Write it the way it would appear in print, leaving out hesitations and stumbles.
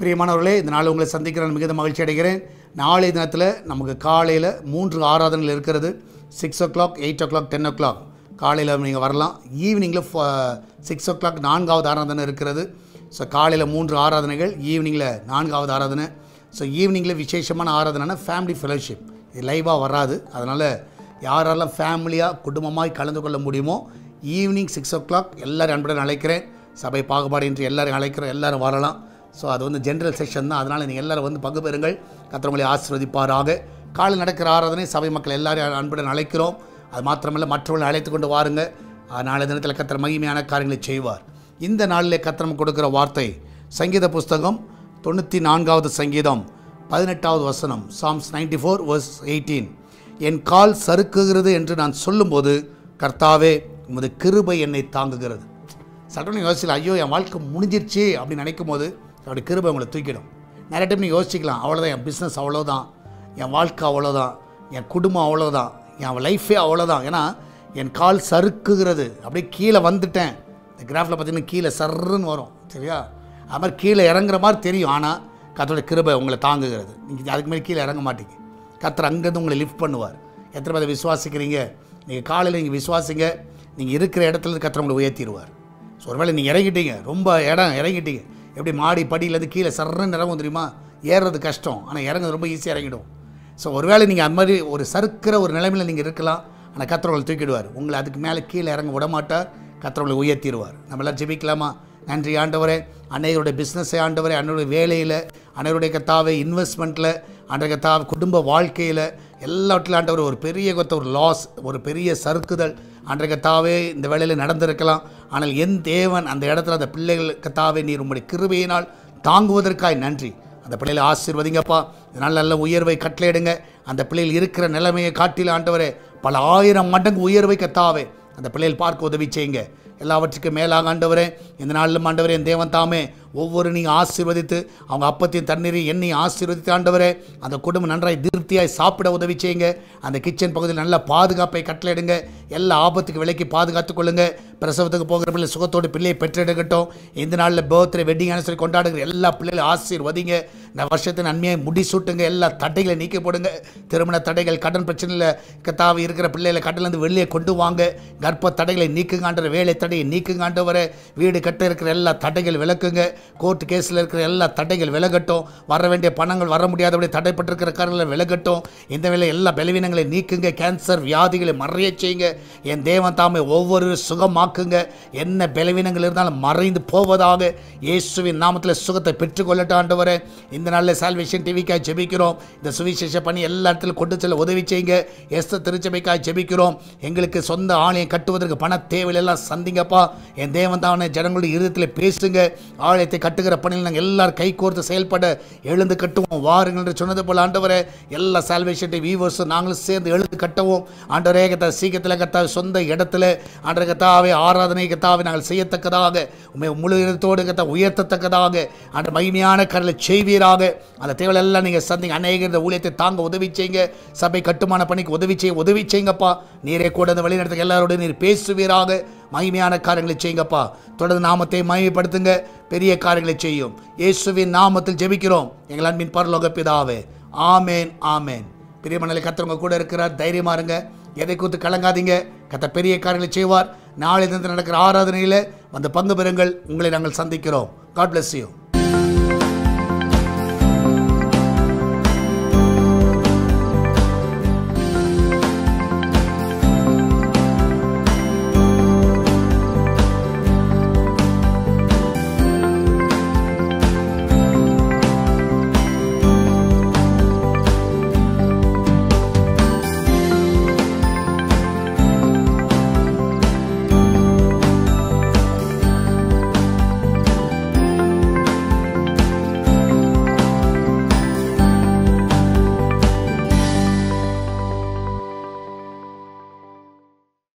பிரியமானவர்களே, இந்த நாள் உங்களை சந்திக்கிற நான் மிகுந்த மகிழ்ச்சி அடைகிறேன். நாளை தினத்தில் நமக்கு காலையில் 3 ஆராதனைகள் இருக்கிறது. 6 o'clock, 8 o'clock, 10 o'clock காலையில் நீங்கள் வரலாம். ஈவினிங்கில் 6 o'clock 4வது ஆராதனை இருக்கிறது. ஸோ காலையில் 3 ஆராதனைகள், ஈவினிங்கில் 4வது ஆராதனை. ஸோ ஈவினிங்கில் விசேஷமான ஆராதனைனா ஃபேமிலி ஃபெலோஷிப். இது லைவாக வராது. அதனால் யாரெல்லாம் ஃபேமிலியாக குடும்பமாக கலந்து கொள்ள முடியுமோ ஈவினிங் 6 o'clock எல்லோரும் அன்புடன் அழைக்கிறேன். சபை பாகுபாடு என்று எல்லோரும் அழைக்கிறோம். எல்லோரும் வரலாம். ஸோ அது வந்து ஜென்ரல் செக்ஷன் தான். அதனால் நீங்கள் எல்லோரும் வந்து பங்கு பெறுங்கள். கர்த்தர் உங்களை ஆசீர்வதிப்பாராக. காலையில் நடக்கிற ஆராதனை சபை மக்கள் எல்லோரும் அன்புடன் அழைக்கிறோம். அது மாத்திரமல்ல, மற்றவர்களை அழைத்து கொண்டு வாருங்க. நாளை தினத்தில் கர்த்தர் மகிமையான காரியங்களை செய்வார். இந்த நாளில் கர்த்தர் நமக்கு கொடுக்குற வார்த்தை சங்கீத புஸ்தகம் 94வது சங்கீதம் 18வது வசனம். Psalms 94 verse 18. என் கால் சறுக்குகிறது என்று நான் சொல்லும்போது கர்த்தாவே உமது கிருபை என்னை தாங்குகிறது. சட்டன்னு யோசிக்கலாம், ஐயோ என் வாழ்க்கை முடிஞ்சிருச்சு அப்படின்னு நினைக்கும் போது அவருடைய கிருபை உங்களை தூக்கிடும். நிறைய டைம் நீங்கள் யோசிக்கலாம், அவ்வளோதான், என் பிஸ்னஸ் அவ்வளோதான், என் வாழ்க்கை அவ்வளோதான், என் குடும்பம் அவ்வளோதான், என் லைஃபே அவ்வளோதான். ஏன்னா என் கால் சறுக்குகிறது, அப்படியே கீழே வந்துட்டேன். இந்த கிராஃபில் பார்த்தீங்கன்னா கீழே சர்ன்னு வரும், சரியா? அது மாதிரி கீழே இறங்குற மாதிரி தெரியும். ஆனால் கர்த்தருடைய கிருபை உங்களை தாங்குகிறது. நீங்கள் அதுக்கு மேலே கீழே இறங்க மாட்டீங்க. கர்த்தர் அங்கேருந்து உங்களை லிஃப்ட் பண்ணுவார். எத்தனை பேரை விசுவாசிக்கிறீங்க? நீங்கள் காலையில் நீங்கள் விசுவாசிங்க, நீங்கள் இருக்கிற இடத்துல கர்த்தர் உங்களை உயர்த்திடுவார். ஸோ ஒருவேளை நீங்கள் இறங்கிட்டீங்க, ரொம்ப இடம் இறங்கிட்டீங்க, எப்படி மாடி படியிலேருந்து கீழே சர்றன்னு இறங்கும் தெரியுமா? ஏறுறது கஷ்டம், ஆனால் இறங்குறது ரொம்ப ஈஸியாக இறங்கிடும். ஸோ ஒருவேளை நீங்கள் அது மாதிரி ஒரு சறுக்கிற ஒரு நிலைமையில் நீங்கள் இருக்கலாம். ஆனால் கர்த்தர் உங்களை தூக்கிடுவார். உங்களை அதுக்கு மேலே கீழே இறங்க விடமாட்டார். கர்த்தர் உங்களை உயர்த்திடுவார். நம்ம எல்லாம் ஜெபிக்கலாமா? நன்றி ஆண்டவரே, அன்னையருடைய பிஸ்னஸை ஆண்டவரே, அன்னையுடைய வேலையில், அன்னையருடைய கர்த்தாவே இன்வெஸ்ட்மெண்ட்டில், அன்றைய கர்த்தாவே குடும்ப வாழ்க்கையில் எல்லாவற்றிலும் ஆண்டவர் ஒரு பெரிய ஒரு லாஸ், ஒரு பெரிய சறுக்குதல் அன்றைய கர்த்தாவே இந்த வேளையில் நடந்திருக்கலாம். ஆனால் என் தேவன் அந்த இடத்துல அந்த பிள்ளைகள் கர்த்தாவே நீர் உம்முடைய கிருபையினால் தாங்குவதற்காய் நன்றி. அந்த பிள்ளைகளை ஆசீர்வதிங்கப்பா. இதனால் நல்ல உயர்வை கட்டளையிடுங்க. அந்த பிள்ளைகள் இருக்கிற நிலைமையை காட்டில ஆண்டவரே பல 1000 மடங்கு உயர்வை கர்த்தாவே அந்த பிள்ளைகள் பார்க்க உதவி செய்யுங்க. எல்லாவற்றுக்கும் மேலாக ஆண்டவரே, இந்த நாளிலும் ஆண்டவரே என் தேவன் தாமே ஒவ்வொரு நீங்கள் ஆசீர்வதித்து அவங்க அப்பத்தையும் தண்ணீரையும் எண்ணெயும் ஆசீர்வதித்து ஆண்டவரே அந்த குடும்பம் நன்றாய் திருப்தியாய் சாப்பிட உதவி செய்யுங்க. அந்த கிச்சன் பகுதியில் நல்ல பாதுகாப்பை கட்டளையிடுங்க. எல்லா ஆபத்துக்கு விலைக்கு பாதுகாத்துக் கொள்ளுங்க. பிரசவத்துக்கு போகிற பிள்ளை சுகத்தோடு பிள்ளையை பெற்றெடுக்கட்டும். இந்த நாளில் பர்த்டே வெட்டிங் ஆனிவர்சரி கொண்டாடுகிற எல்லா பிள்ளைகளும் ஆசீர்வதிங்க. இந்த வருஷத்தின் நன்மையை முடிசூட்டுங்க. எல்லா தடைகளை நீக்கி போடுங்க. திருமண தடைகள், கடன் பிரச்சனையில் கர்த்தாவே இருக்கிற பிள்ளைகளை கடலேருந்து வெளியே கொண்டு வாங்க. கர்ப்ப தடைகளை நீக்குங்காண்டவர், வேலை தடையை நீக்குங்காண்டவரை, வீடு கட்ட இருக்கிற எல்லா தடைகள் விளக்குங்க. கோர்ட் கேஸில் இருக்கிற எல்லா தடைகள் விலகட்டும். வர வேண்டிய பணங்கள் வர முடியாதபடி தடைப்பட்டிருக்கிற காரணங்களை விலகட்டும். இந்த வேலை எல்லா பலவீனங்களை நீக்குங்க. கேன்சர் வியாதிகளை மறைய செய்யுங்க. என் தேவன் தாமே ஒவ்வொரு சுகமாக்குங்க. என்ன பலவீனங்கள் இருந்தாலும் மறைந்து போவதாக இயேசுவின் நாமத்தில் சுகத்தை பெற்றுக்கொள்ளட்டும் ஆண்டவரே. இந்த நாளில் சால்வேஷன் டிவிக்காய் ஜெபிக்கிறோம். இந்த சுவிசேஷ பணி எல்லா இடத்துலையும் கொண்டு செல்ல உதவி செய்யுங்க. எஸ்தர் திருச்சபைக்காய் ஜெபிக்கிறோம். எங்களுக்கு சொந்த ஆலயம் கட்டுவதற்கு பண தேவையெல்லாம் சந்திங்கப்பா. என் தேவன் தானே ஜனங்களுடைய இருதயத்தில் பேசுங்க. ஆலயத்தை கட்டுகிற பணியில் நாங்கள் எல்லாரும் கை கோர்த்து செயல்பட எழுந்து கட்டுவோம் வாருங்கள் என்று சொன்னது போல் ஆண்டவரே எல்லா சால்வேஷன் வியூவர்ஸ் நாங்களும் சேர்ந்து எழுந்து கட்டவும் ஆண்டவரே. கத்தா சீக்கிரத்தில் கத்தா சொந்த இடத்துல ஆண்டவரே கத்தாவே ஆராதனை கத்தாவை நாங்கள் செய்யத்தக்கதாக உண்மை முழு இடத்தோடு கத்தா உயர்த்தத்தக்கதாக அந்த மகிமையான கரலை செய்வீராக. அந்த தேவையெல்லாம் நீங்கள் சந்திங்க. அநேக ஊழியத்தை தாங்க உதவி செய்யுங்க. சபை கட்டுமான பணிக்கு உதவி செய்யுங்கப்பா. நீரே கூட அந்த வழிநடத்த எல்லாரோட நீர் பேசுவீராக. மகிமையான காரியங்களை செய்யுங்கப்பா. தொடர்ந்து நாமத்தை மகிமைப்படுத்துங்க. பெரிய காரியங்களை செய்யும். இயேசுவின் நாமத்தில் ஜெபிக்கிறோம் எங்கள் அன்பின் பரலோக பிதாவே. ஆமேன், ஆமேன். பிரியமனே, கர்த்தர் உங்க கூட இருக்கிறார். தைரியமா இருங்க. எதை குறித்து கலங்காதீங்க. கர்த்தர் பெரிய காரியங்களை செய்வார். நாளை தினத்தில் நடக்கிற ஆராதனையில் வந்து பங்கு பெறுங்கள். உங்களை நாங்கள் சந்திக்கிறோம். God bless you.